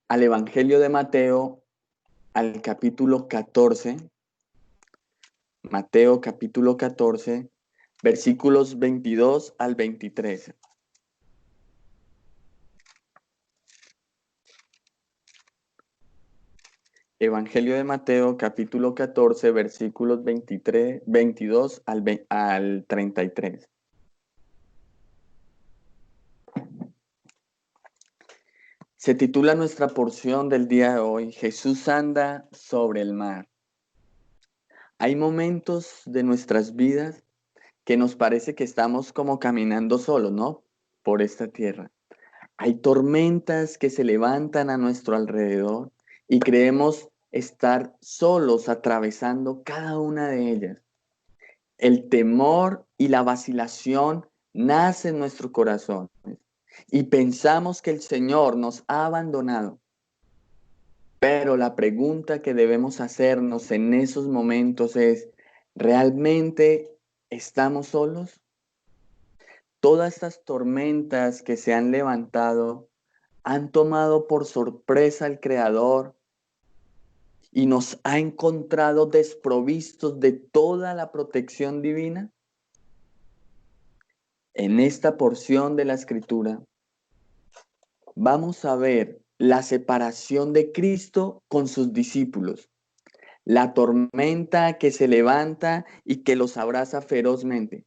al Evangelio de Mateo, al capítulo 14, Mateo capítulo 14, versículos 22 al 23. Evangelio de Mateo capítulo 14, versículos 23, 22 al 33. Se titula nuestra porción del día de hoy, Jesús anda sobre el mar. Hay momentos de nuestras vidas que nos parece que estamos como caminando solos, ¿no? Por esta tierra. Hay tormentas que se levantan a nuestro alrededor y creemos estar solos atravesando cada una de ellas. El temor y la vacilación nacen en nuestro corazón y pensamos que el Señor nos ha abandonado. Pero la pregunta que debemos hacernos en esos momentos es, ¿realmente estamos solos? Todas estas tormentas que se han levantado han tomado por sorpresa al Creador y nos ha encontrado desprovistos de toda la protección divina. En esta porción de la Escritura vamos a ver la separación de Cristo con sus discípulos, la tormenta que se levanta y que los abraza ferozmente,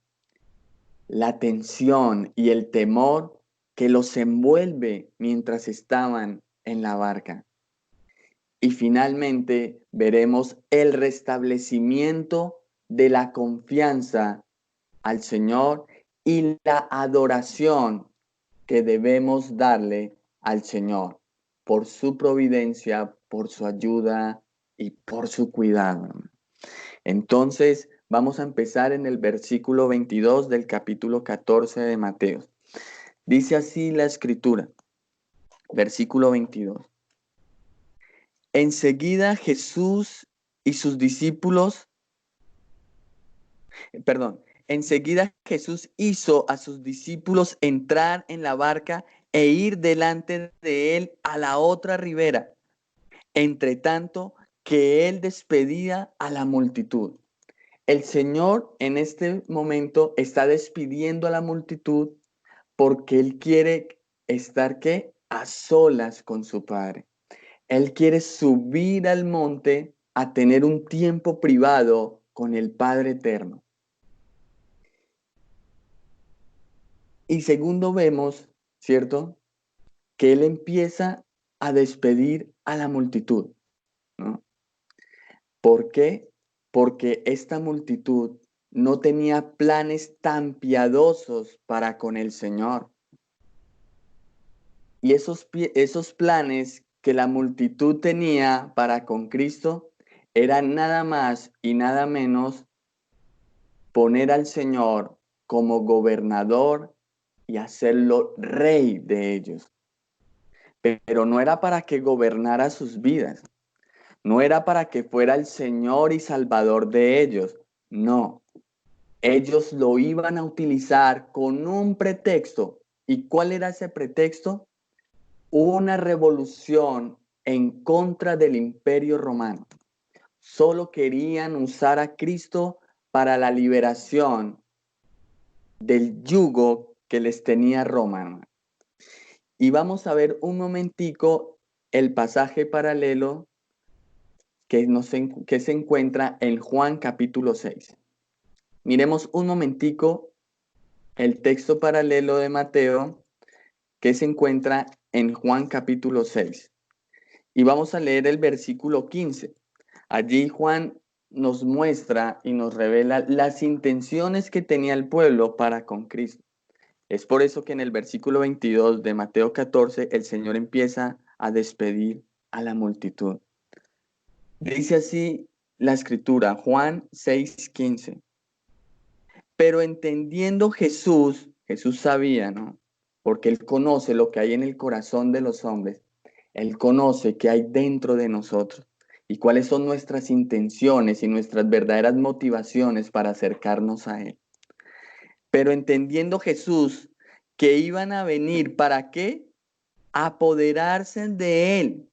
la tensión y el temor que los envuelve mientras estaban en la barca. Y finalmente veremos el restablecimiento de la confianza al Señor y la adoración que debemos darle al Señor por su providencia, por su ayuda y por su cuidado. Entonces, vamos a empezar en el versículo 22 del capítulo 14 de Mateo. Dice así la escritura, versículo 22. Enseguida Jesús y sus discípulos, enseguida Jesús hizo a sus discípulos entrar en la barca e ir delante de él a la otra ribera, entre tanto que él despedía a la multitud. El Señor en este momento está despidiendo a la multitud porque Él quiere estar, ¿qué? A solas con su Padre. Él quiere subir al monte a tener un tiempo privado con el Padre eterno. Y segundo vemos, ¿cierto? Que Él empieza a despedir a la multitud, ¿no? ¿Por qué? Porque esta multitud no tenía planes tan piadosos para con el Señor. Y esos planes que la multitud tenía para con Cristo eran nada más y nada menos poner al Señor como gobernador y hacerlo rey de ellos. Pero no era para que gobernara sus vidas, no era para que fuera el Señor y Salvador de ellos, no. Ellos lo iban a utilizar con un pretexto. ¿Y cuál era ese pretexto? Una revolución en contra del Imperio Romano. Solo querían usar a Cristo para la liberación del yugo que les tenía Roma. Y vamos a ver un momentico el pasaje paralelo que se encuentra en Juan capítulo 6. Miremos un momentico el texto paralelo de Mateo que se encuentra en Juan capítulo 6. Y vamos a leer el versículo 15. Allí Juan nos muestra y nos revela las intenciones que tenía el pueblo para con Cristo. Es por eso que en el versículo 22 de Mateo 14 el Señor empieza a despedir a la multitud. Dice así la escritura, Juan 6:15. Pero entendiendo Jesús sabía, ¿no? Porque Él conoce lo que hay en el corazón de los hombres. Él conoce qué hay dentro de nosotros y cuáles son nuestras intenciones y nuestras verdaderas motivaciones para acercarnos a Él. Pero entendiendo Jesús que iban a venir, ¿para qué? apoderarse de él.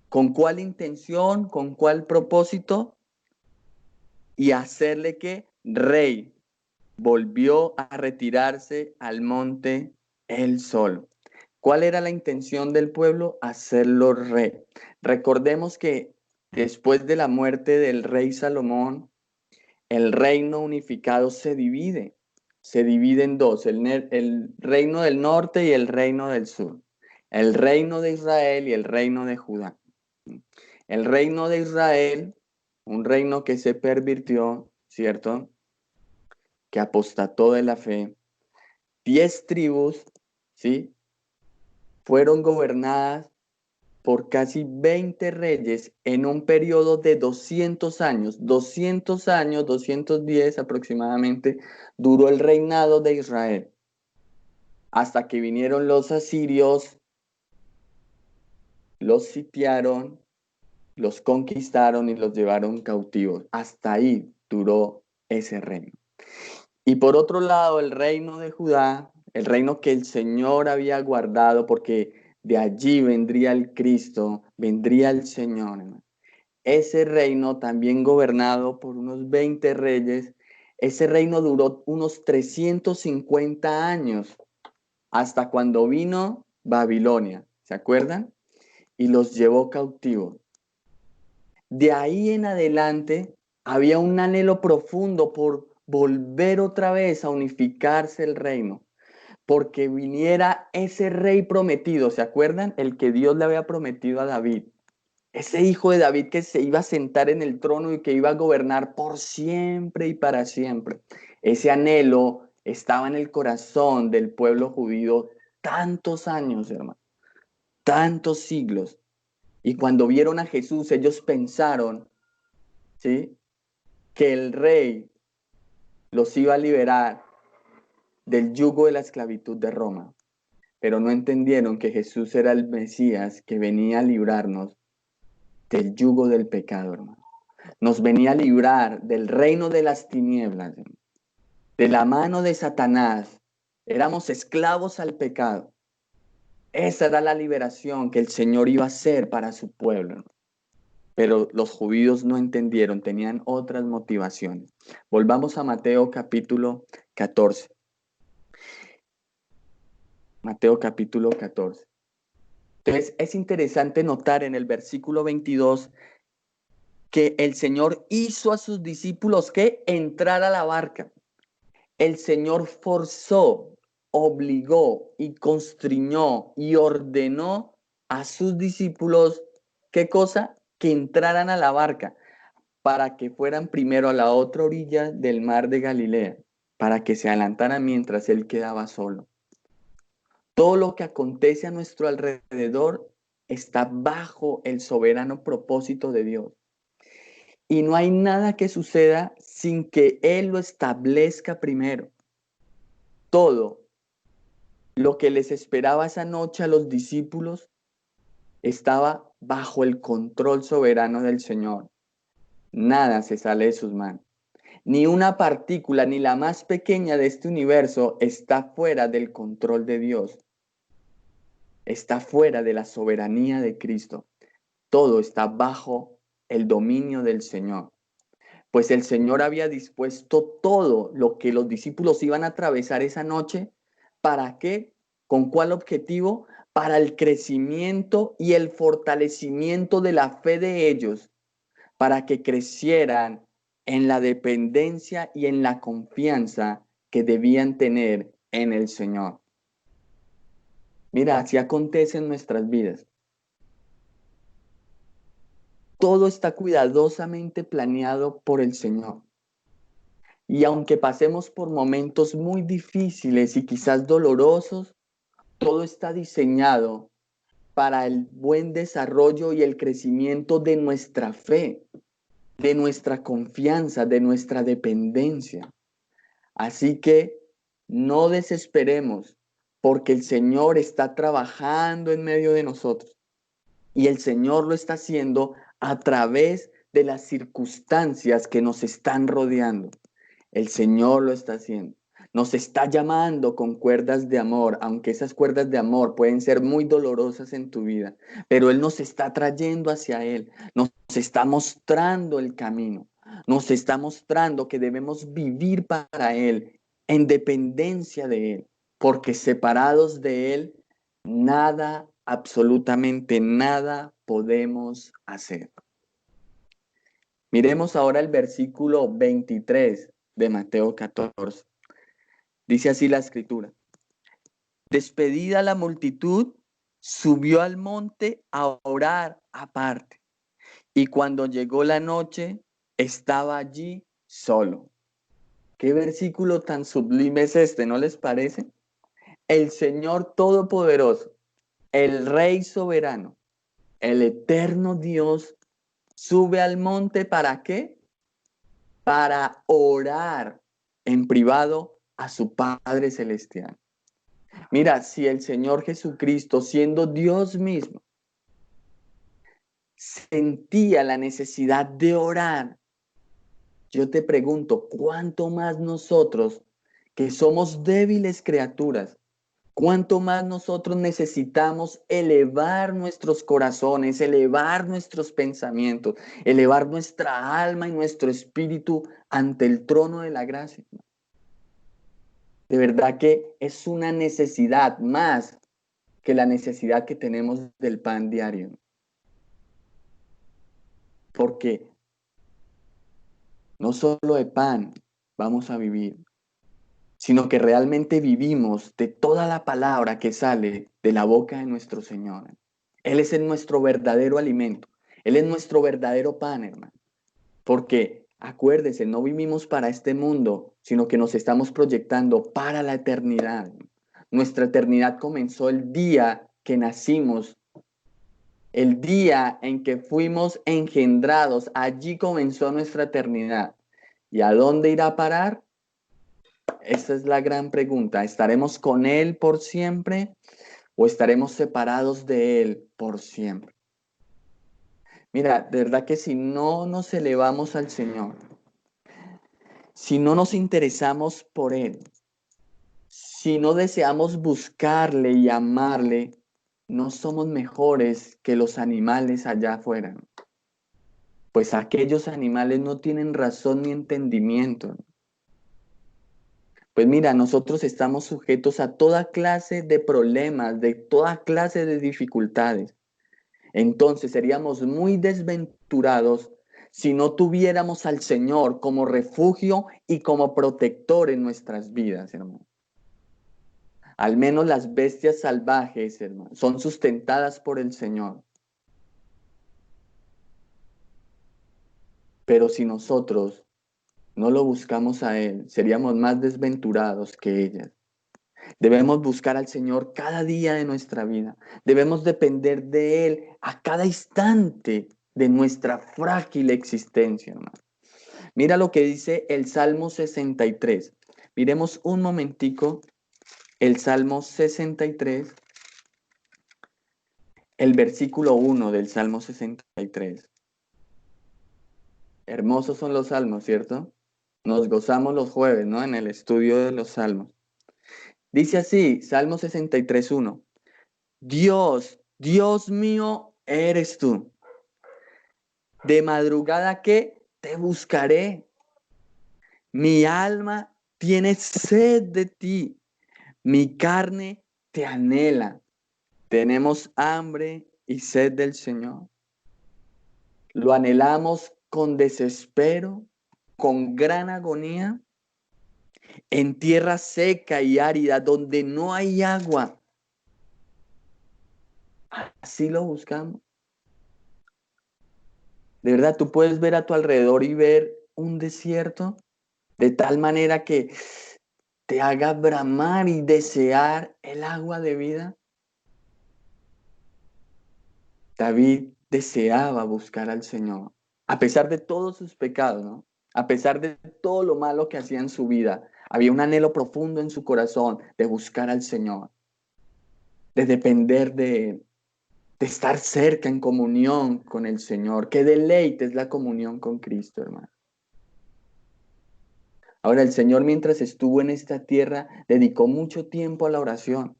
¿Con cuál intención? ¿Con cuál propósito? Y hacerle que rey. Volvió a retirarse al monte él solo. ¿Cuál era la intención del pueblo? Hacerlo rey. Recordemos que después de la muerte del rey Salomón, el reino unificado se divide. Se divide en dos, el reino del norte y el reino del sur. El reino de Israel y el reino de Judá. El reino de Israel, un reino que se pervirtió, ¿cierto? Que apostató de la fe. 10 tribus, ¿sí? Fueron gobernadas por casi 20 reyes en un periodo de 200 años. 200 años, 210 aproximadamente, duró el reinado de Israel. Hasta que vinieron los asirios, los sitiaron, los conquistaron y los llevaron cautivos. Hasta ahí duró ese reino. Y por otro lado, el reino de Judá, el reino que el Señor había guardado, porque de allí vendría el Cristo, vendría el Señor. Ese reino, también gobernado por unos 20 reyes, ese reino duró unos 350 años, hasta cuando vino Babilonia, ¿se acuerdan? Y los llevó cautivos. De ahí en adelante había un anhelo profundo por volver otra vez a unificarse el reino, porque viniera ese rey prometido, ¿se acuerdan? El que Dios le había prometido a David. Ese hijo de David que se iba a sentar en el trono y que iba a gobernar por siempre y para siempre. Ese anhelo estaba en el corazón del pueblo judío tantos años, hermano, tantos siglos. Y cuando vieron a Jesús, ellos pensaron, ¿sí?, que el rey los iba a liberar del yugo de la esclavitud de Roma, pero no entendieron que Jesús era el Mesías que venía a librarnos del yugo del pecado, hermano. Nos venía a librar del reino de las tinieblas, hermano, de la mano de Satanás. Éramos esclavos al pecado. Esa era la liberación que el Señor iba a hacer para su pueblo, hermano. Pero los judíos no entendieron, tenían otras motivaciones. Volvamos a Mateo capítulo 14. Mateo capítulo 14. Entonces es interesante notar en el versículo 22 que el Señor hizo a sus discípulos que entrar a la barca. El Señor forzó, obligó y constriñó y ordenó a sus discípulos, ¿qué cosa? Que entraran a la barca para que fueran primero a la otra orilla del mar de Galilea, para que se adelantaran mientras él quedaba solo. Todo lo que acontece a nuestro alrededor está bajo el soberano propósito de Dios. Y no hay nada que suceda sin que Él lo establezca primero. Todo lo que les esperaba esa noche a los discípulos estaba bajo el control soberano del Señor. Nada se sale de sus manos. Ni una partícula, ni la más pequeña de este universo está fuera del control de Dios. Está fuera de la soberanía de Cristo. Todo está bajo el dominio del Señor. Pues el Señor había dispuesto todo lo que los discípulos iban a atravesar esa noche. ¿Para qué? ¿Con cuál objetivo? Para el crecimiento y el fortalecimiento de la fe de ellos, para que crecieran en la dependencia y en la confianza que debían tener en el Señor. Mira, así acontece en nuestras vidas. Todo está cuidadosamente planeado por el Señor. Y aunque pasemos por momentos muy difíciles y quizás dolorosos, todo está diseñado para el buen desarrollo y el crecimiento de nuestra fe, de nuestra confianza, de nuestra dependencia. Así que no desesperemos, porque el Señor está trabajando en medio de nosotros. Y el Señor lo está haciendo a través de las circunstancias que nos están rodeando. El Señor lo está haciendo. nos está llamando con cuerdas de amor, aunque esas cuerdas de amor pueden ser muy dolorosas en tu vida, pero Él nos está trayendo hacia Él, nos está mostrando el camino, nos está mostrando que debemos vivir para Él, en dependencia de Él, porque separados de Él, nada, absolutamente nada podemos hacer. Miremos ahora el versículo 23 de Mateo 14. Dice así la escritura. Despedida la multitud, subió al monte a orar aparte. Y cuando llegó la noche, estaba allí solo. ¿Qué versículo tan sublime es este? ¿No les parece? El Señor Todopoderoso, el Rey soberano, el eterno Dios, sube al monte ¿para qué? Para orar en privado a su Padre Celestial. Mira, si el Señor Jesucristo, siendo Dios mismo, sentía la necesidad de orar, yo te pregunto, ¿cuánto más nosotros, que somos débiles criaturas, cuánto más nosotros necesitamos elevar nuestros corazones, elevar nuestros pensamientos, elevar nuestra alma y nuestro espíritu ante el trono de la gracia? De verdad que es una necesidad más que la necesidad que tenemos del pan diario. Porque no solo de pan vamos a vivir, sino que realmente vivimos de toda la palabra que sale de la boca de nuestro Señor. Él es nuestro verdadero alimento. Él es nuestro verdadero pan, hermano. Porque acuérdese, no vivimos para este mundo, sino que nos estamos proyectando para la eternidad. Nuestra eternidad comenzó el día que nacimos, el día en que fuimos engendrados. Allí comenzó nuestra eternidad. ¿Y a dónde irá a parar? Esa es la gran pregunta. ¿Estaremos con Él por siempre o estaremos separados de Él por siempre? Mira, de verdad que si no nos elevamos al Señor, si no nos interesamos por Él, si no deseamos buscarle y amarle, no somos mejores que los animales allá afuera. Pues aquellos animales no tienen razón ni entendimiento. Pues mira, nosotros estamos sujetos a toda clase de problemas, de toda clase de dificultades. Entonces seríamos muy desventurados si no tuviéramos al Señor como refugio y como protector en nuestras vidas, hermano. Al menos las bestias salvajes, hermano, son sustentadas por el Señor. Pero si nosotros no lo buscamos a Él, seríamos más desventurados que ellas. Debemos buscar al Señor cada día de nuestra vida. Debemos depender de Él a cada instante de nuestra frágil existencia, hermano. Mira lo que dice el Salmo 63. Miremos un momentico el Salmo 63, el versículo 1 del Salmo 63. Hermosos son los salmos, ¿cierto? Nos gozamos los jueves, ¿no? En el estudio de los salmos. Dice así, Salmo 63:1. Dios, Dios mío, eres tú. De madrugada que te buscaré. Mi alma tiene sed de ti. Mi carne te anhela. Tenemos hambre y sed del Señor. Lo anhelamos con desespero, con gran agonía, en tierra seca y árida, donde no hay agua. Así lo buscamos. De verdad, tú puedes ver a tu alrededor y ver un desierto de tal manera que te haga bramar y desear el agua de vida. David deseaba buscar al Señor, a pesar de todos sus pecados, ¿no? A pesar de todo lo malo que hacía en su vida, había un anhelo profundo en su corazón de buscar al Señor, de depender de Él, de estar cerca en comunión con el Señor. Qué deleite es la comunión con Cristo, hermano. Ahora, el Señor mientras estuvo en esta tierra dedicó mucho tiempo a la oración,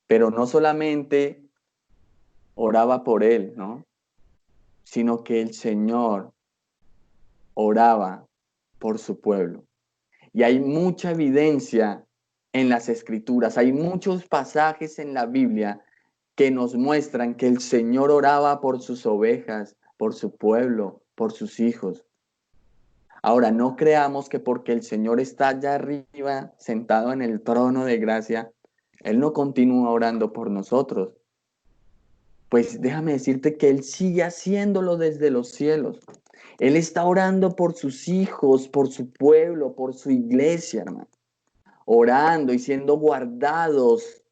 pero no solamente oraba por él, ¿no? Sino que el Señor oraba por su pueblo. Y hay mucha evidencia en las Escrituras, hay muchos pasajes en la Biblia que nos muestran que el Señor oraba por sus ovejas, por su pueblo, por sus hijos. Ahora, no creamos que porque el Señor está allá arriba, sentado en el trono de gracia, Él no continúa orando por nosotros. Pues déjame decirte que Él sigue haciéndolo desde los cielos. Él está orando por sus hijos, por su pueblo, por su iglesia, hermano. Orando y siendo guardados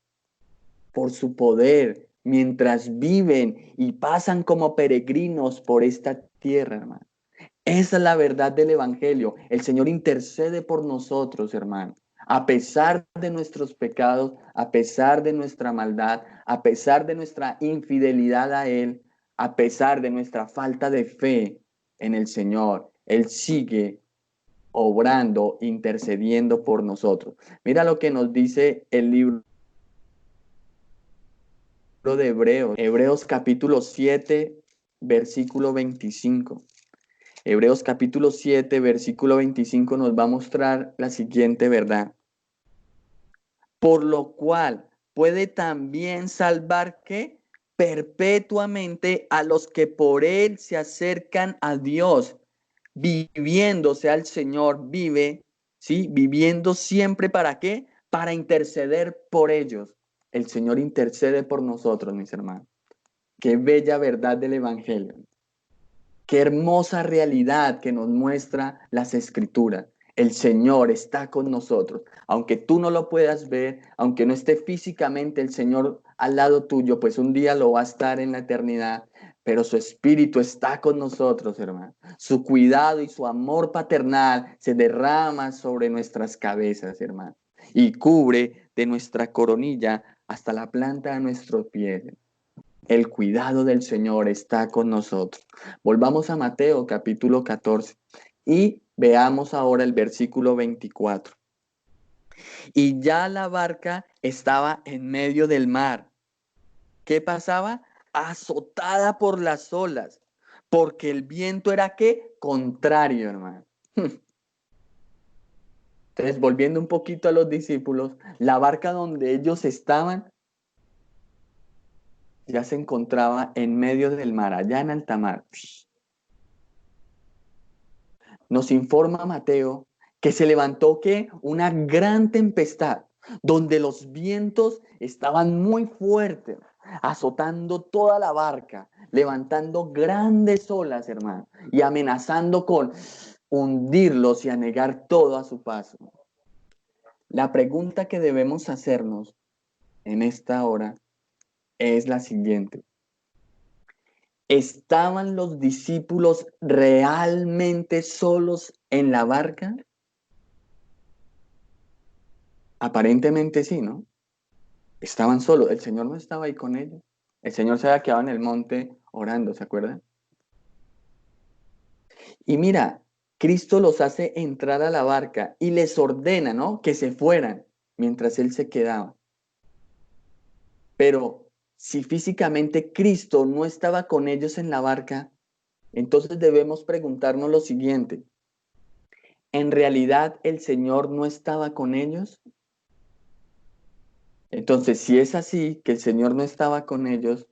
por su poder mientras viven y pasan como peregrinos por esta tierra, hermano. Esa es la verdad del Evangelio. El Señor intercede por nosotros, hermano. A pesar de nuestros pecados, a pesar de nuestra maldad, a pesar de nuestra infidelidad a Él, a pesar de nuestra falta de fe en el Señor, Él sigue obrando, intercediendo por nosotros. Mira lo que nos dice el libro de Hebreos, Hebreos capítulo 7, versículo 25. Hebreos capítulo 7, versículo 25 nos va a mostrar la siguiente verdad. Por lo cual puede también salvar que perpetuamente a los que por él se acercan a Dios, viviéndose al Señor, vive, ¿sí? Viviendo siempre ¿para qué? Para interceder por ellos. El Señor intercede por nosotros, mis hermanos. Qué bella verdad del Evangelio. Qué hermosa realidad que nos muestra las Escrituras. El Señor está con nosotros. Aunque tú no lo puedas ver, aunque no esté físicamente el Señor al lado tuyo, pues un día lo va a estar en la eternidad. Pero su Espíritu está con nosotros, hermano. Su cuidado y su amor paternal se derrama sobre nuestras cabezas, hermano. Y cubre de nuestra coronilla hasta la planta de nuestros pies. El cuidado del Señor está con nosotros. Volvamos a Mateo capítulo 14 y veamos ahora el versículo 24. Y ya la barca estaba en medio del mar. ¿Qué pasaba? Azotada por las olas, porque el viento era ¿qué? Contrario, hermano. Entonces, volviendo un poquito a los discípulos, la barca donde ellos estaban ya se encontraba en medio del mar, allá en alta mar. Nos informa Mateo que se levantó ¿qué? Una gran tempestad, donde los vientos estaban muy fuertes, azotando toda la barca, levantando grandes olas, hermano, y amenazando con hundirlos y anegar todo a su paso. La pregunta que debemos hacernos en esta hora es la siguiente. ¿Estaban los discípulos realmente solos en la barca? Aparentemente sí, ¿no? Estaban solos, el Señor no estaba ahí con ellos. El Señor se había quedado en el monte orando, ¿se acuerdan? Y mira, Cristo los hace entrar a la barca y les ordena, ¿no? Que se fueran mientras Él se quedaba. Pero si físicamente Cristo no estaba con ellos en la barca, entonces debemos preguntarnos lo siguiente. ¿En realidad el Señor no estaba con ellos? Entonces, si es así, que el Señor no estaba con ellos,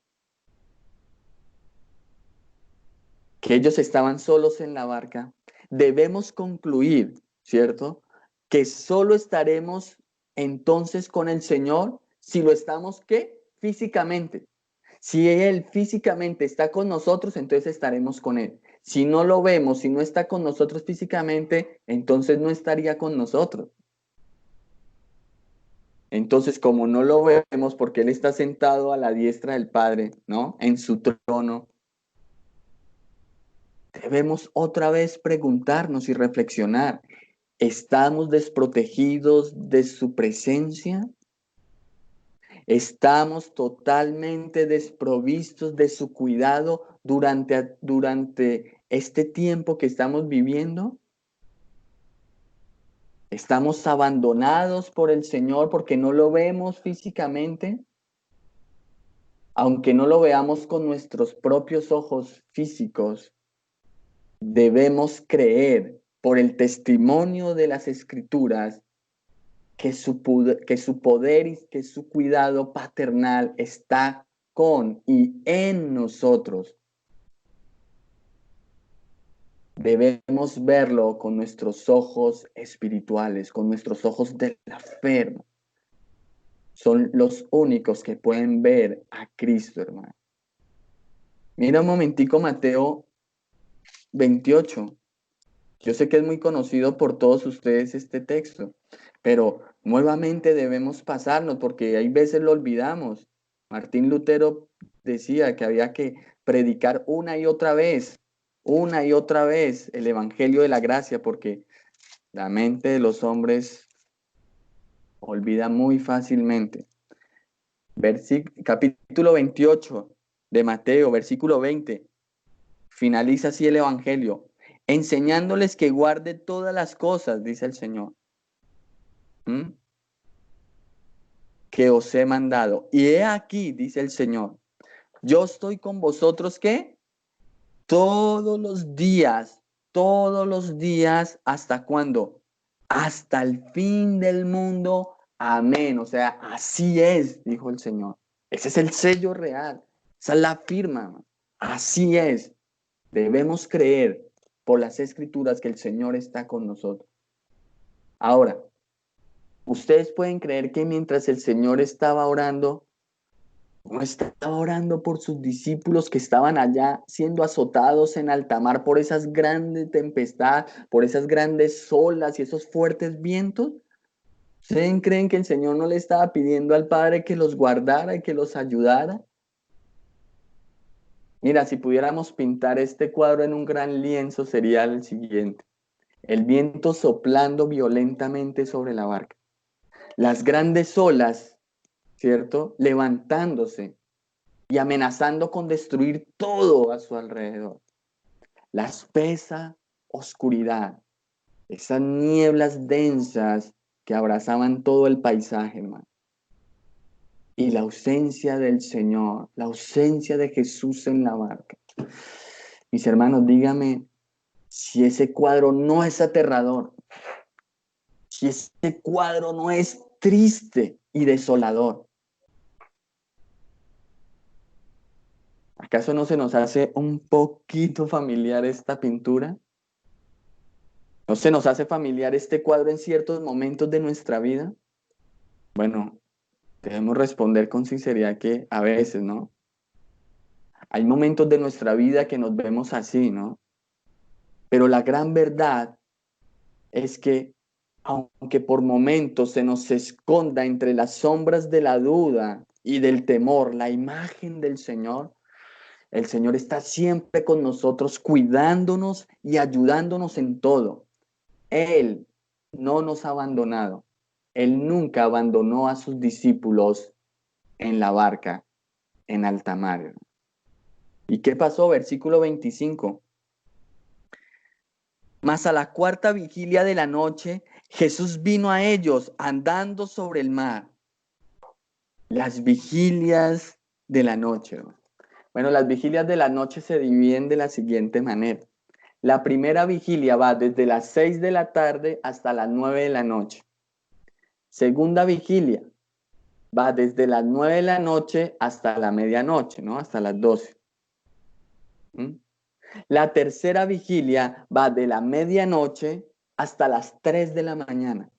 que ellos estaban solos en la barca, debemos concluir, ¿cierto? Que solo estaremos entonces con el Señor si lo estamos, ¿qué? Físicamente. Si Él físicamente está con nosotros, entonces estaremos con Él. Si no lo vemos, si no está con nosotros físicamente, entonces no estaría con nosotros. Entonces, como no lo vemos porque Él está sentado a la diestra del Padre, ¿no? En su trono, debemos otra vez preguntarnos y reflexionar. ¿Estamos desprotegidos de su presencia? ¿Estamos totalmente desprovistos de su cuidado durante este tiempo que estamos viviendo? ¿Estamos abandonados por el Señor porque no lo vemos físicamente? Aunque no lo veamos con nuestros propios ojos físicos, debemos creer por el testimonio de las Escrituras que su poder y que su cuidado paternal está con y en nosotros. Debemos verlo con nuestros ojos espirituales, con nuestros ojos de la fe. Son los únicos que pueden ver a Cristo, hermano. Mira un momentico Mateo 28. Yo sé que es muy conocido por todos ustedes este texto, pero nuevamente debemos pasarnos porque hay veces lo olvidamos. Martín Lutero decía que había que predicar una y otra vez el Evangelio de la Gracia, porque la mente de los hombres olvida muy fácilmente. Capítulo 28 de Mateo, versículo 20. Finaliza así el Evangelio, enseñándoles que guarde todas las cosas, dice el Señor, que os he mandado. Y he aquí, dice el Señor, yo estoy con vosotros, ¿qué? Todos los días, ¿hasta cuándo? Hasta el fin del mundo. Amén. O sea, así es, dijo el Señor. Ese es el sello real. Esa es la firma. Así es. Debemos creer por las Escrituras que el Señor está con nosotros. Ahora, ustedes pueden creer que mientras el Señor estaba orando, no estaba orando por sus discípulos que estaban allá siendo azotados en alta mar por esas grandes tempestades, por esas grandes olas y esos fuertes vientos. ¿Ustedes creen que el Señor no le estaba pidiendo al Padre que los guardara y que los ayudara? Mira, si pudiéramos pintar este cuadro en un gran lienzo, sería el siguiente. El viento soplando violentamente sobre la barca. Las grandes olas, ¿cierto? Levantándose y amenazando con destruir todo a su alrededor. La espesa oscuridad, esas nieblas densas que abrazaban todo el paisaje, hermano. Y la ausencia del Señor, la ausencia de Jesús en la barca. Mis hermanos, dígame si ese cuadro no es aterrador, si ese cuadro no es triste y desolador. ¿Acaso no se nos hace un poquito familiar esta pintura? ¿No se nos hace familiar este cuadro en ciertos momentos de nuestra vida? Bueno, debemos responder con sinceridad que a veces, ¿no? Hay momentos de nuestra vida que nos vemos así, ¿no? Pero la gran verdad es que aunque por momentos se nos esconda entre las sombras de la duda y del temor la imagen del Señor, el Señor está siempre con nosotros, cuidándonos y ayudándonos en todo. Él no nos ha abandonado. Él nunca abandonó a sus discípulos en la barca, en alta mar. ¿Y qué pasó? Versículo 25. Mas a la cuarta vigilia de la noche, Jesús vino a ellos andando sobre el mar. Las vigilias de la noche. Bueno, las vigilias de la noche se dividen de la siguiente manera. La primera vigilia va desde las 6 de la tarde hasta las 9 de la noche. Segunda vigilia va desde las 9 de la noche hasta la medianoche, ¿no? Hasta las 12. La tercera vigilia va de la medianoche hasta las 3 de la mañana.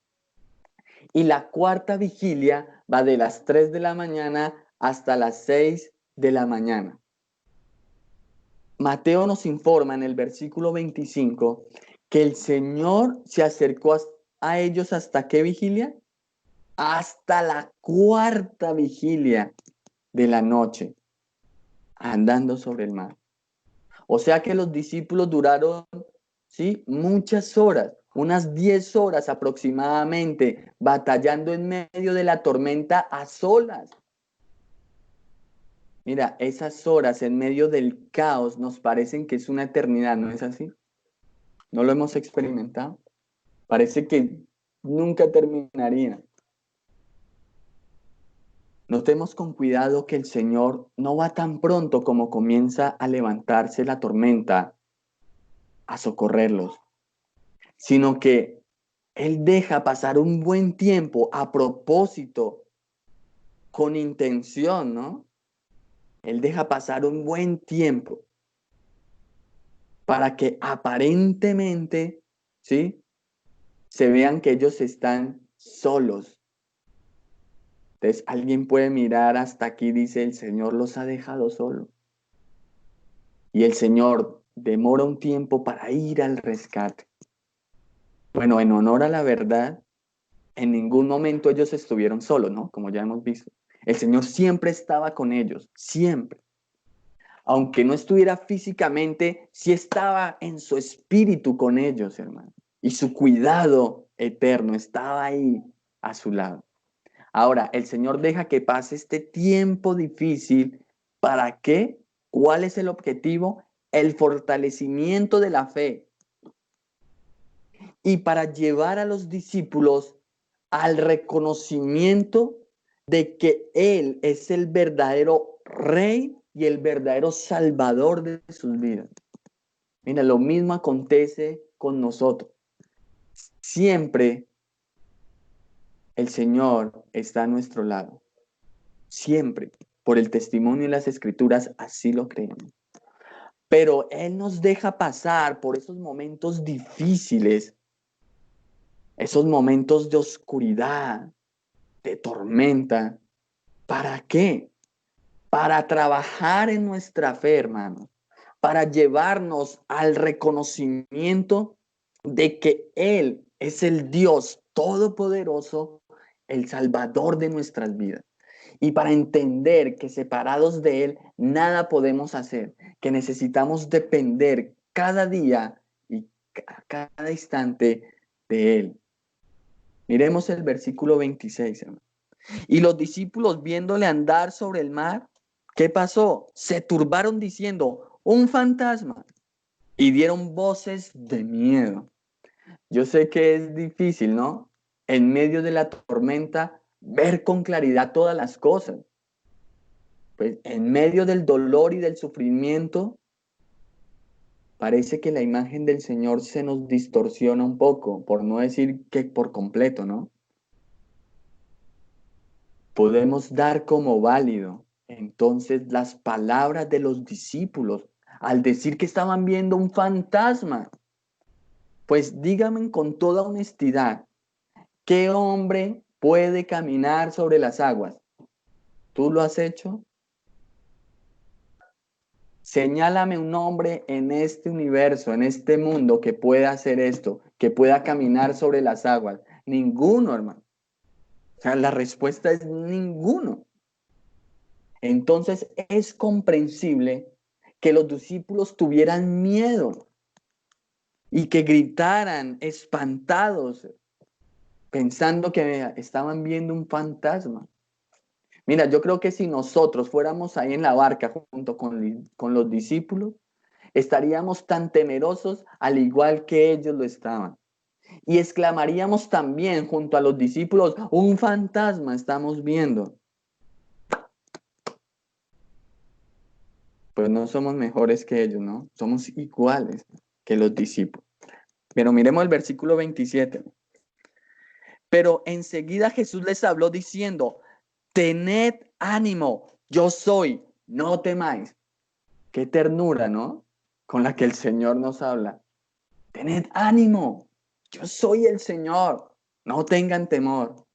Y la cuarta vigilia va de las 3 de la mañana hasta las 6 de la mañana. Mateo nos informa en el versículo 25 que el Señor se acercó a ellos ¿hasta qué vigilia? Hasta la cuarta vigilia de la noche, andando sobre el mar. O sea que los discípulos duraron, ¿sí?, muchas horas, unas 10 horas aproximadamente, batallando en medio de la tormenta a solas. Mira, esas horas en medio del caos nos parecen que es una eternidad, ¿no es así? ¿No lo hemos experimentado? Parece que nunca terminarían. Notemos con cuidado que el Señor no va tan pronto como comienza a levantarse la tormenta a socorrerlos, sino que Él deja pasar un buen tiempo a propósito, con intención, ¿no? Él deja pasar un buen tiempo para que aparentemente, ¿sí?, se vean que ellos están solos. Entonces, alguien puede mirar hasta aquí, dice, el Señor los ha dejado solos. Y el Señor demora un tiempo para ir al rescate. Bueno, en honor a la verdad, en ningún momento ellos estuvieron solos, ¿no? Como ya hemos visto. El Señor siempre estaba con ellos, siempre. Aunque no estuviera físicamente, sí estaba en su espíritu con ellos, hermano. Y su cuidado eterno estaba ahí a su lado. Ahora, el Señor deja que pase este tiempo difícil. ¿Para qué? ¿Cuál es el objetivo? El fortalecimiento de la fe. Y para llevar a los discípulos al reconocimiento de que Él es el verdadero Rey y el verdadero Salvador de sus vidas. Mira, lo mismo acontece con nosotros. Siempre el Señor está a nuestro lado. Siempre. Por el testimonio y las Escrituras así lo creemos. Pero Él nos deja pasar por esos momentos difíciles, esos momentos de oscuridad, de tormenta. ¿Para qué? Para trabajar en nuestra fe, hermano. Para llevarnos al reconocimiento de que Él es el Dios todopoderoso, el Salvador de nuestras vidas. Y para entender que separados de Él nada podemos hacer, que necesitamos depender cada día y cada instante de Él. Miremos el versículo 26, hermano. Y los discípulos, viéndole andar sobre el mar, ¿qué pasó? Se turbaron diciendo, un fantasma. Y dieron voces de miedo. Yo sé que es difícil, ¿no? En medio de la tormenta, ver con claridad todas las cosas. Pues en medio del dolor y del sufrimiento, parece que la imagen del Señor se nos distorsiona un poco, por no decir que por completo, ¿no? Podemos dar como válido entonces las palabras de los discípulos al decir que estaban viendo un fantasma. Pues díganme con toda honestidad, ¿qué hombre puede caminar sobre las aguas? ¿Tú lo has hecho? Señálame un hombre en este universo, en este mundo, que pueda hacer esto, que pueda caminar sobre las aguas. Ninguno, hermano. O sea, la respuesta es ninguno. Entonces es comprensible que los discípulos tuvieran miedo y que gritaran espantados, pensando que estaban viendo un fantasma. Mira, yo creo que si nosotros fuéramos ahí en la barca junto con los discípulos, estaríamos tan temerosos al igual que ellos lo estaban. Y exclamaríamos también junto a los discípulos, un fantasma estamos viendo. Pues no somos mejores que ellos, ¿no? Somos iguales que los discípulos. Pero miremos el versículo 27. Pero enseguida Jesús les habló diciendo, tened ánimo, yo soy, no temáis. Qué ternura, ¿no? Con la que el Señor nos habla. Tened ánimo, yo soy el Señor, no tengan temor.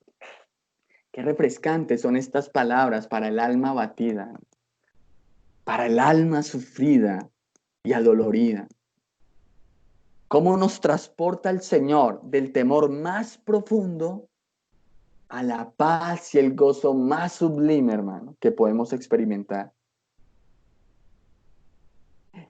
Qué refrescantes son estas palabras para el alma abatida, para el alma sufrida y adolorida. ¿Cómo nos transporta el Señor del temor más profundo a la paz y el gozo más sublime, hermano, que podemos experimentar?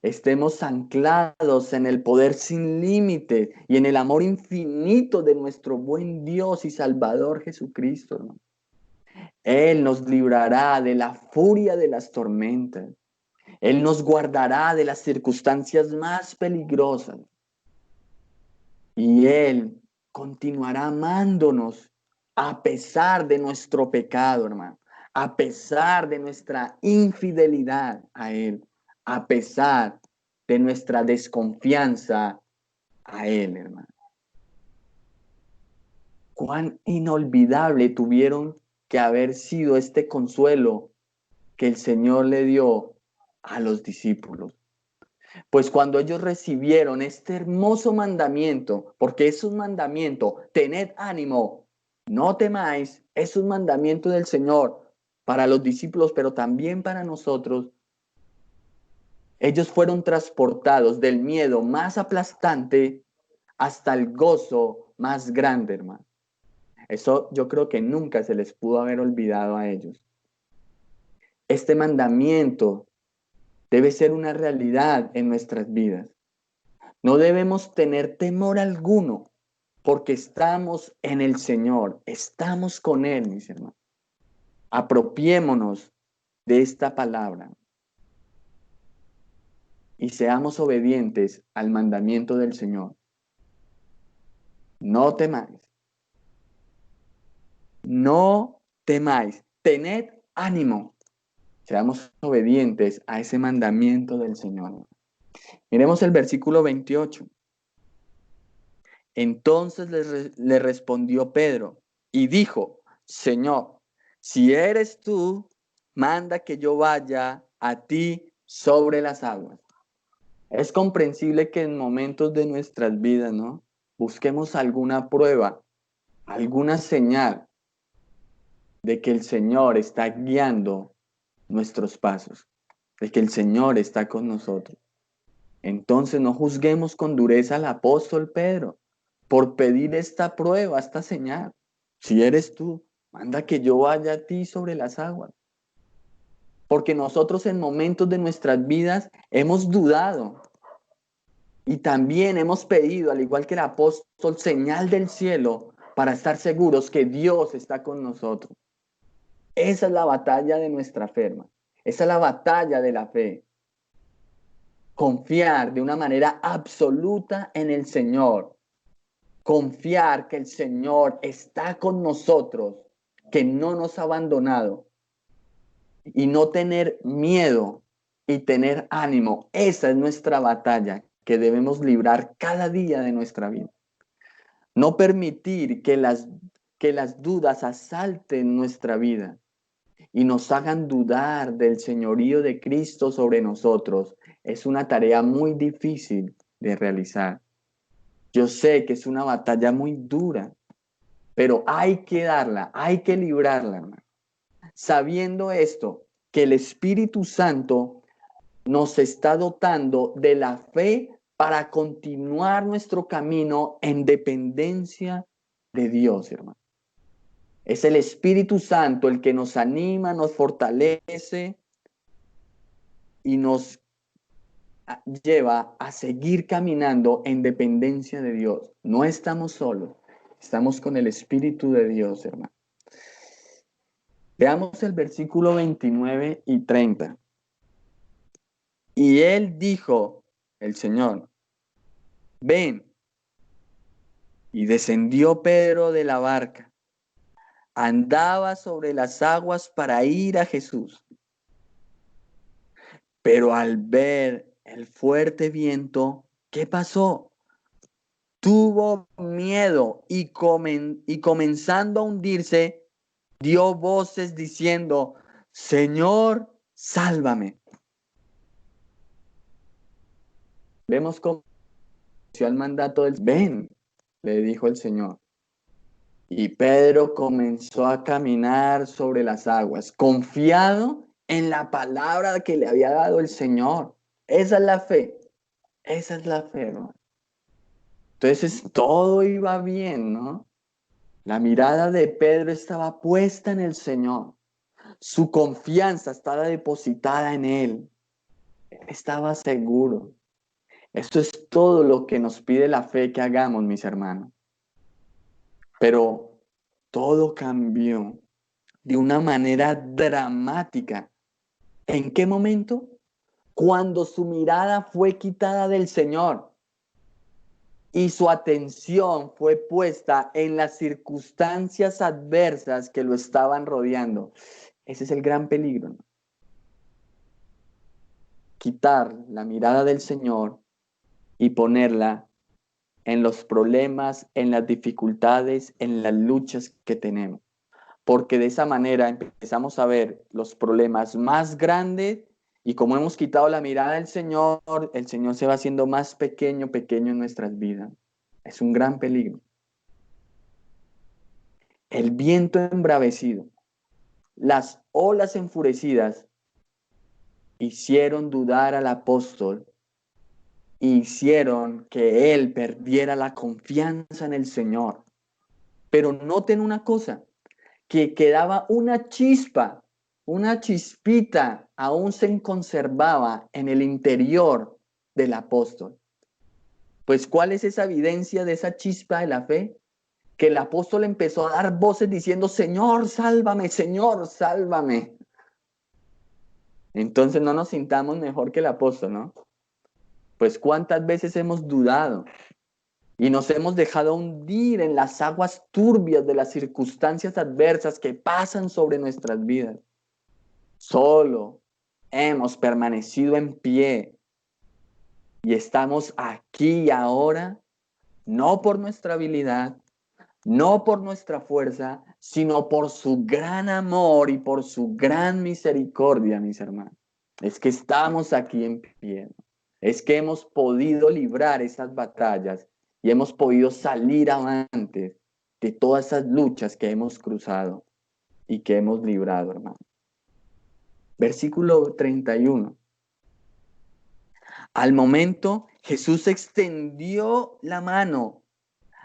Estemos anclados en el poder sin límite y en el amor infinito de nuestro buen Dios y Salvador Jesucristo, hermano. Él nos librará de la furia de las tormentas. Él nos guardará de las circunstancias más peligrosas. Y Él continuará amándonos a pesar de nuestro pecado, hermano, a pesar de nuestra infidelidad a Él, a pesar de nuestra desconfianza a Él, hermano. Cuán inolvidable tuvieron que haber sido este consuelo que el Señor le dio a los discípulos. Pues cuando ellos recibieron este hermoso mandamiento, porque es un mandamiento, tened ánimo, no temáis, es un mandamiento del Señor para los discípulos, pero también para nosotros, ellos fueron transportados del miedo más aplastante hasta el gozo más grande, hermano. Eso yo creo que nunca se les pudo haber olvidado a ellos. Este mandamiento debe ser una realidad en nuestras vidas. No debemos tener temor alguno porque estamos en el Señor, estamos con Él, mis hermanos. Apropiémonos de esta palabra y seamos obedientes al mandamiento del Señor. No temáis. No temáis. Tened ánimo. Seamos obedientes a ese mandamiento del Señor. Miremos el versículo 28. Entonces le respondió Pedro y dijo: Señor, si eres tú, manda que yo vaya a ti sobre las aguas. Es comprensible que en momentos de nuestras vidas, ¿no?, busquemos alguna prueba, alguna señal de que el Señor está guiando nuestros pasos, de que el Señor está con nosotros. Entonces no juzguemos con dureza al apóstol Pedro por pedir esta prueba, esta señal. Si eres tú, manda que yo vaya a ti sobre las aguas. Porque nosotros en momentos de nuestras vidas hemos dudado y también hemos pedido, al igual que el apóstol, señal del cielo para estar seguros que Dios está con nosotros. Esa es la batalla de nuestra fe, hermano. Esa es la batalla de la fe. Confiar de una manera absoluta en el Señor. Confiar que el Señor está con nosotros, que no nos ha abandonado. Y no tener miedo y tener ánimo. Esa es nuestra batalla que debemos librar cada día de nuestra vida. No permitir que las dudas asalten nuestra vida y nos hagan dudar del señorío de Cristo sobre nosotros. Es una tarea muy difícil de realizar. Yo sé que es una batalla muy dura, pero hay que darla, hay que librarla, hermano. Sabiendo esto, que el Espíritu Santo nos está dotando de la fe para continuar nuestro camino en dependencia de Dios, hermano. Es el Espíritu Santo el que nos anima, nos fortalece y nos lleva a seguir caminando en dependencia de Dios. No estamos solos, estamos con el Espíritu de Dios, hermano. Veamos el versículo 29 y 30. Y él dijo, el Señor, ven. Y descendió Pedro de la barca. Andaba sobre las aguas para ir a Jesús. Pero al ver el fuerte viento, ¿qué pasó? Tuvo miedo y comenzando a hundirse, dio voces diciendo: Señor, sálvame. Vemos cómo el mandato del ven, le dijo el Señor. Y Pedro comenzó a caminar sobre las aguas, confiado en la palabra que le había dado el Señor. Esa es la fe. Esa es la fe, ¿no? Entonces todo iba bien, ¿no? La mirada de Pedro estaba puesta en el Señor. Su confianza estaba depositada en Él. Él estaba seguro. Esto es todo lo que nos pide la fe que hagamos, mis hermanos. Pero todo cambió de una manera dramática. ¿En qué momento? Cuando su mirada fue quitada del Señor. y su atención fue puesta en las circunstancias adversas que lo estaban rodeando. Ese es el gran peligro, ¿no? Quitar la mirada del Señor y ponerla en los problemas, en las dificultades, en las luchas que tenemos. Porque de esa manera empezamos a ver los problemas más grandes y como hemos quitado la mirada del Señor, el Señor se va haciendo más pequeño, pequeño en nuestras vidas. Es un gran peligro. El viento embravecido, las olas enfurecidas hicieron dudar al apóstol, hicieron que él perdiera la confianza en el Señor. Pero noten una cosa, que quedaba una chispita, aún se conservaba en el interior del apóstol. Pues, ¿cuál es esa evidencia de esa chispa de la fe? Que el apóstol empezó a dar voces diciendo, Señor, sálvame, Señor, sálvame. Entonces no nos sintamos mejor que el apóstol, ¿no? Pues cuántas veces hemos dudado y nos hemos dejado hundir en las aguas turbias de las circunstancias adversas que pasan sobre nuestras vidas. Solo hemos permanecido en pie y estamos aquí y ahora, no por nuestra habilidad, no por nuestra fuerza, sino por su gran amor y por su gran misericordia, mis hermanos. Es que estamos aquí en pie. Es que hemos podido librar esas batallas y hemos podido salir adelante de todas esas luchas que hemos cruzado y que hemos librado, hermano. Versículo 31. Al momento, Jesús extendió la mano,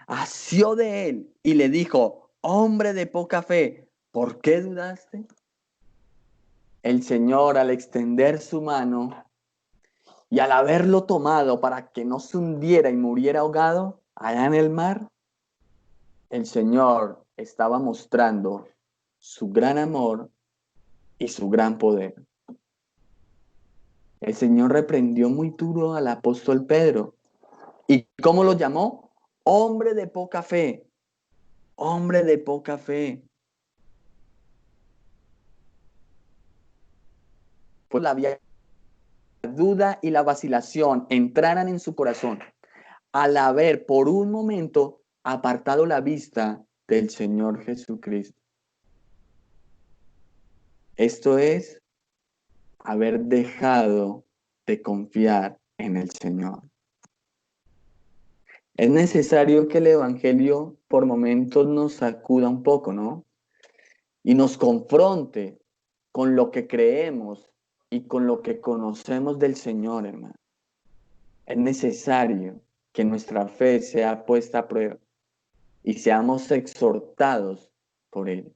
asió de él y le dijo, hombre de poca fe, ¿por qué dudaste? El Señor, al extender su mano y al haberlo tomado para que no se hundiera y muriera ahogado allá en el mar, el Señor estaba mostrando su gran amor y su gran poder. El Señor reprendió muy duro al apóstol Pedro. ¿Y cómo lo llamó? Hombre de poca fe. Hombre de poca fe. Pues la duda y la vacilación entraran en su corazón al haber por un momento apartado la vista del Señor Jesucristo. Esto es haber dejado de confiar en el Señor. Es necesario que el Evangelio por momentos nos sacuda un poco, ¿no? Y nos confronte con lo que creemos y con lo que conocemos del Señor, hermano. Es necesario que nuestra fe sea puesta a prueba y seamos exhortados por Él.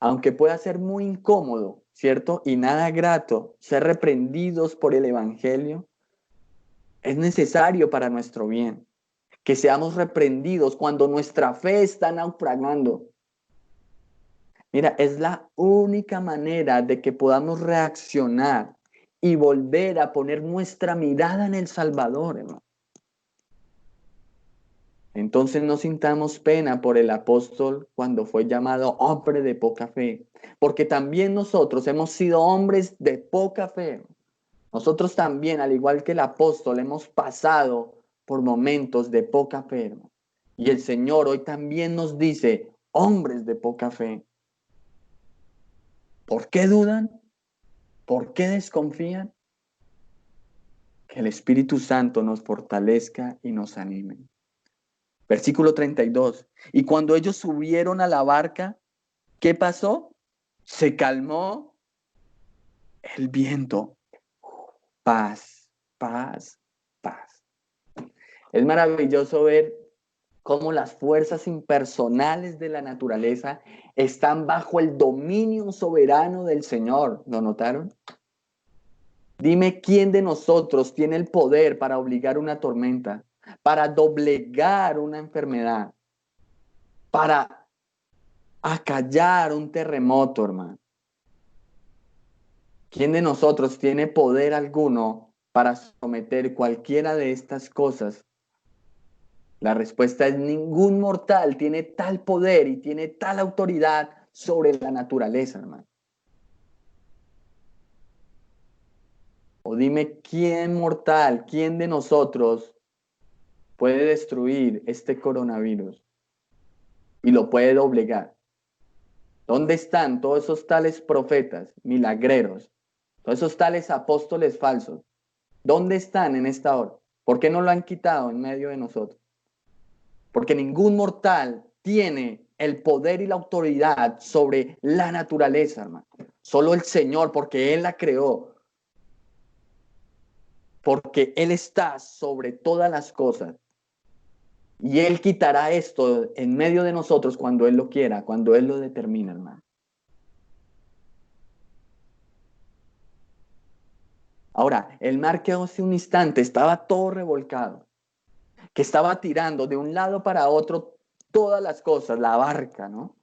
Aunque pueda ser muy incómodo, ¿cierto? Y nada grato ser reprendidos por el Evangelio, es necesario para nuestro bien que seamos reprendidos cuando nuestra fe está naufragando. Mira, es la única manera de que podamos reaccionar y volver a poner nuestra mirada en el Salvador, hermano. Entonces no sintamos pena por el apóstol cuando fue llamado hombre de poca fe, porque también nosotros hemos sido hombres de poca fe. Nosotros también, al igual que el apóstol, hemos pasado por momentos de poca fe, hermano. Y el Señor hoy también nos dice, hombres de poca fe, ¿por qué dudan? ¿Por qué desconfían? Que el Espíritu Santo nos fortalezca y nos anime. Versículo 32. Y cuando ellos subieron a la barca, ¿qué pasó? Se calmó el viento. Paz, paz, paz. Es maravilloso ver cómo las fuerzas impersonales de la naturaleza están bajo el dominio soberano del Señor. ¿Lo notaron? Dime quién de nosotros tiene el poder para obligar una tormenta, para doblegar una enfermedad, para acallar un terremoto, hermano. ¿Quién de nosotros tiene poder alguno para someter cualquiera de estas cosas? La respuesta es: ningún mortal tiene tal poder y tiene tal autoridad sobre la naturaleza, hermano. O dime, ¿quién mortal, quién de nosotros puede destruir este coronavirus y lo puede doblegar? ¿Dónde están todos esos tales profetas, milagreros, todos esos tales apóstoles falsos? ¿Dónde están en esta hora? ¿Por qué no lo han quitado en medio de nosotros? Porque ningún mortal tiene el poder y la autoridad sobre la naturaleza, hermano. Solo el Señor, porque Él la creó, porque Él está sobre todas las cosas. Y Él quitará esto en medio de nosotros cuando Él lo quiera, cuando Él lo determina, hermano. Ahora, el mar que hace un instante estaba todo revolcado, que estaba tirando de un lado para otro todas las cosas, la barca, ¿no?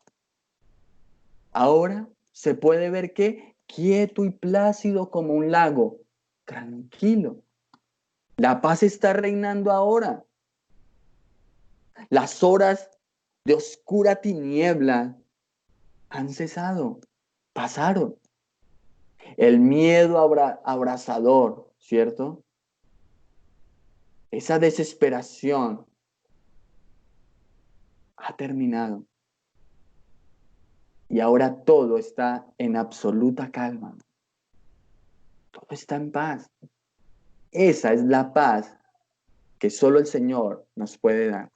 Ahora se puede ver que quieto y plácido como un lago, tranquilo. La paz está reinando ahora. Las horas de oscura tiniebla han cesado, pasaron. El miedo abrasador, ¿cierto? Esa desesperación ha terminado. Y ahora todo está en absoluta calma. Todo está en paz. Esa es la paz que solo el Señor nos puede dar.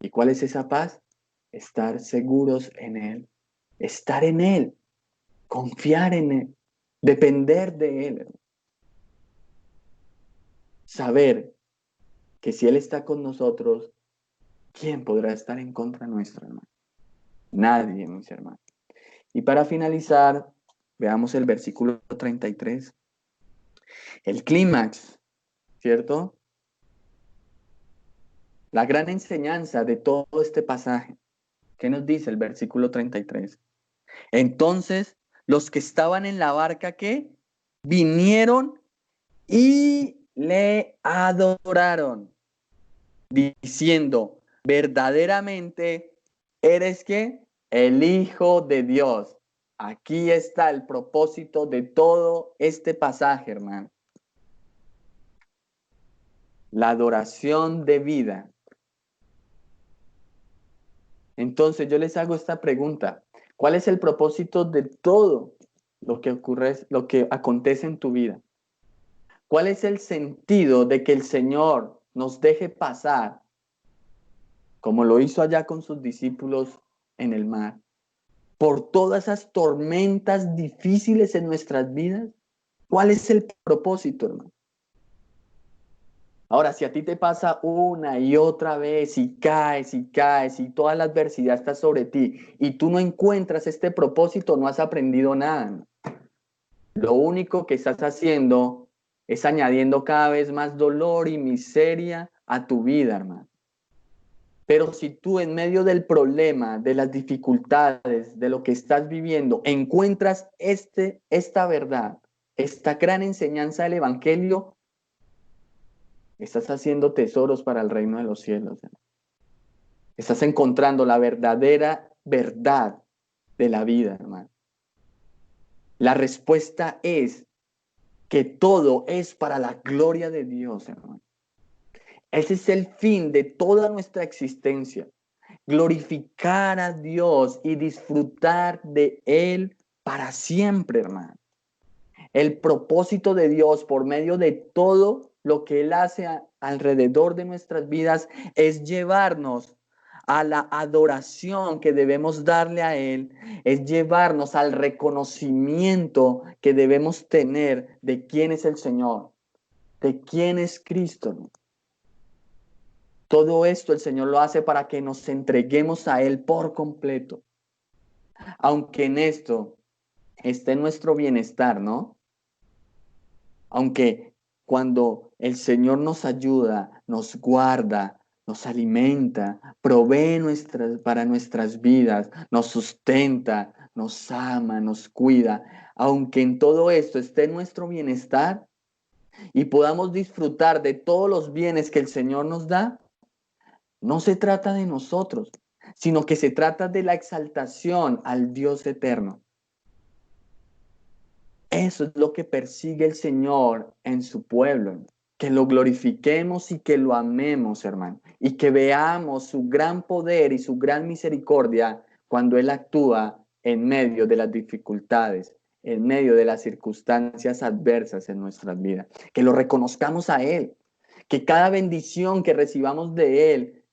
¿Y cuál es esa paz? Estar seguros en Él. Estar en Él. Confiar en Él. Depender de Él. Saber que si Él está con nosotros, ¿quién podrá estar en contra nuestra, hermano? Nadie, mis hermanos. Y para finalizar, veamos el versículo 33. El clímax, ¿cierto? La gran enseñanza de todo este pasaje. ¿Qué nos dice el versículo 33? Entonces, los que estaban en la barca, ¿qué? Vinieron y le adoraron, diciendo, verdaderamente eres, ¿qué? El Hijo de Dios. Aquí está el propósito de todo este pasaje, hermano. La adoración de vida. Entonces yo les hago esta pregunta: ¿cuál es el propósito de todo lo que ocurre, lo que acontece en tu vida? ¿Cuál es el sentido de que el Señor nos deje pasar, como lo hizo allá con sus discípulos en el mar, por todas esas tormentas difíciles en nuestras vidas? ¿Cuál es el propósito, hermano? Ahora, si a ti te pasa una y otra vez y caes y toda la adversidad está sobre ti y tú no encuentras este propósito, no has aprendido nada, ¿no? Lo único que estás haciendo es añadiendo cada vez más dolor y miseria a tu vida, hermano. Pero si tú en medio del problema, de las dificultades, de lo que estás viviendo, encuentras esta verdad, esta gran enseñanza del Evangelio, estás haciendo tesoros para el reino de los cielos. Estás encontrando la verdadera verdad de la vida, hermano. La respuesta es que todo es para la gloria de Dios, hermano. Ese es el fin de toda nuestra existencia. Glorificar a Dios y disfrutar de Él para siempre, hermano. El propósito de Dios por medio de todo lo que Él hace alrededor de nuestras vidas es llevarnos a la adoración que debemos darle a Él, es llevarnos al reconocimiento que debemos tener de quién es el Señor, de quién es Cristo, ¿no? Todo esto el Señor lo hace para que nos entreguemos a Él por completo. Aunque en esto esté nuestro bienestar, ¿no? Aunque cuando el Señor nos ayuda, nos guarda, nos alimenta, provee para nuestras vidas, nos sustenta, nos ama, nos cuida, aunque en todo esto esté nuestro bienestar, y podamos disfrutar de todos los bienes que el Señor nos da, no se trata de nosotros, sino que se trata de la exaltación al Dios eterno. Eso es lo que persigue el Señor en su pueblo, que lo glorifiquemos y que lo amemos, hermano, y que veamos su gran poder y su gran misericordia cuando Él actúa en medio de las dificultades, en medio de las circunstancias adversas en nuestras vidas. Que lo reconozcamos a Él, que cada bendición que recibamos de Él,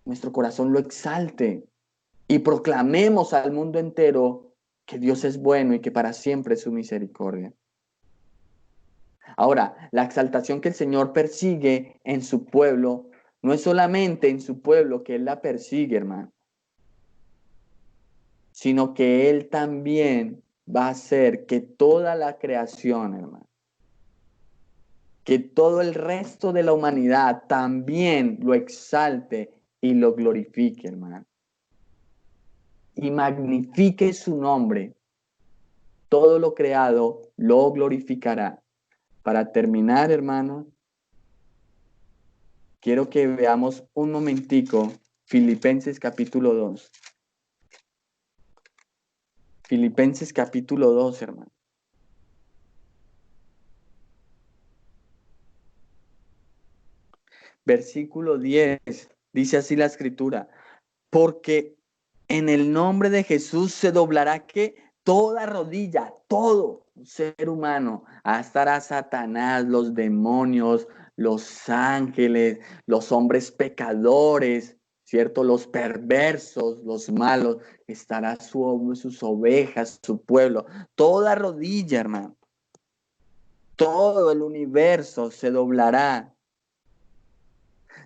nuestro corazón lo exalte y proclamemos al mundo entero que Dios es bueno y que para siempre es su misericordia. Ahora, la exaltación que el Señor persigue en su pueblo, no es solamente en su pueblo que Él la persigue, hermano, sino que Él también va a hacer que toda la creación, hermano, que todo el resto de la humanidad también lo exalte y lo glorifique, hermano. Y magnifique su nombre. Todo lo creado lo glorificará. Para terminar, hermano, quiero que veamos un momentico Filipenses capítulo 2. Filipenses capítulo 2, hermano. Versículo 10, dice así la escritura, porque en el nombre de Jesús se doblará que toda rodilla, todo ser humano, hasta a Satanás, los demonios, los ángeles, los hombres pecadores, ¿cierto? Los perversos, los malos, estará sus ovejas, su pueblo, toda rodilla, hermano. Todo el universo se doblará.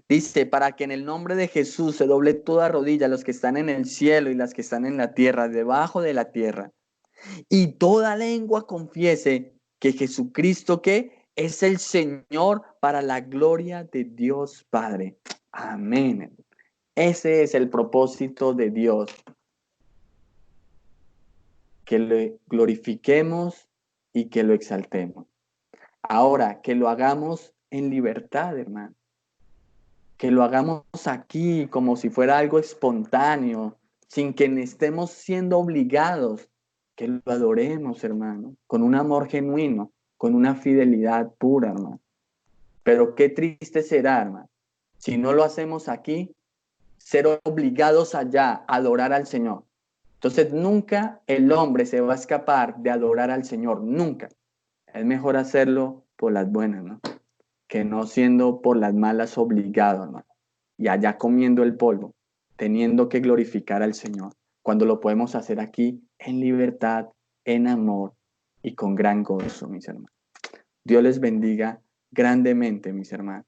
Dice, para que en el nombre de Jesús se doble toda rodilla, los que están en el cielo y las que están en la tierra, debajo de la tierra. Y toda lengua confiese que Jesucristo, ¿qué? Es el Señor para la gloria de Dios Padre. Amén. Ese es el propósito de Dios. Que le glorifiquemos y que lo exaltemos. Ahora, que lo hagamos en libertad, hermano. Que lo hagamos aquí como si fuera algo espontáneo, sin que estemos siendo obligados, que lo adoremos, hermano, con un amor genuino, con una fidelidad pura, hermano. Pero qué triste será, hermano, si no lo hacemos aquí, ser obligados allá a adorar al Señor. Entonces nunca el hombre se va a escapar de adorar al Señor, nunca. Es mejor hacerlo por las buenas, ¿no? Que no siendo por las malas obligado, hermano. Y allá comiendo el polvo, teniendo que glorificar al Señor, cuando lo podemos hacer aquí en libertad, en amor y con gran gozo, mis hermanos. Dios les bendiga grandemente, mis hermanos.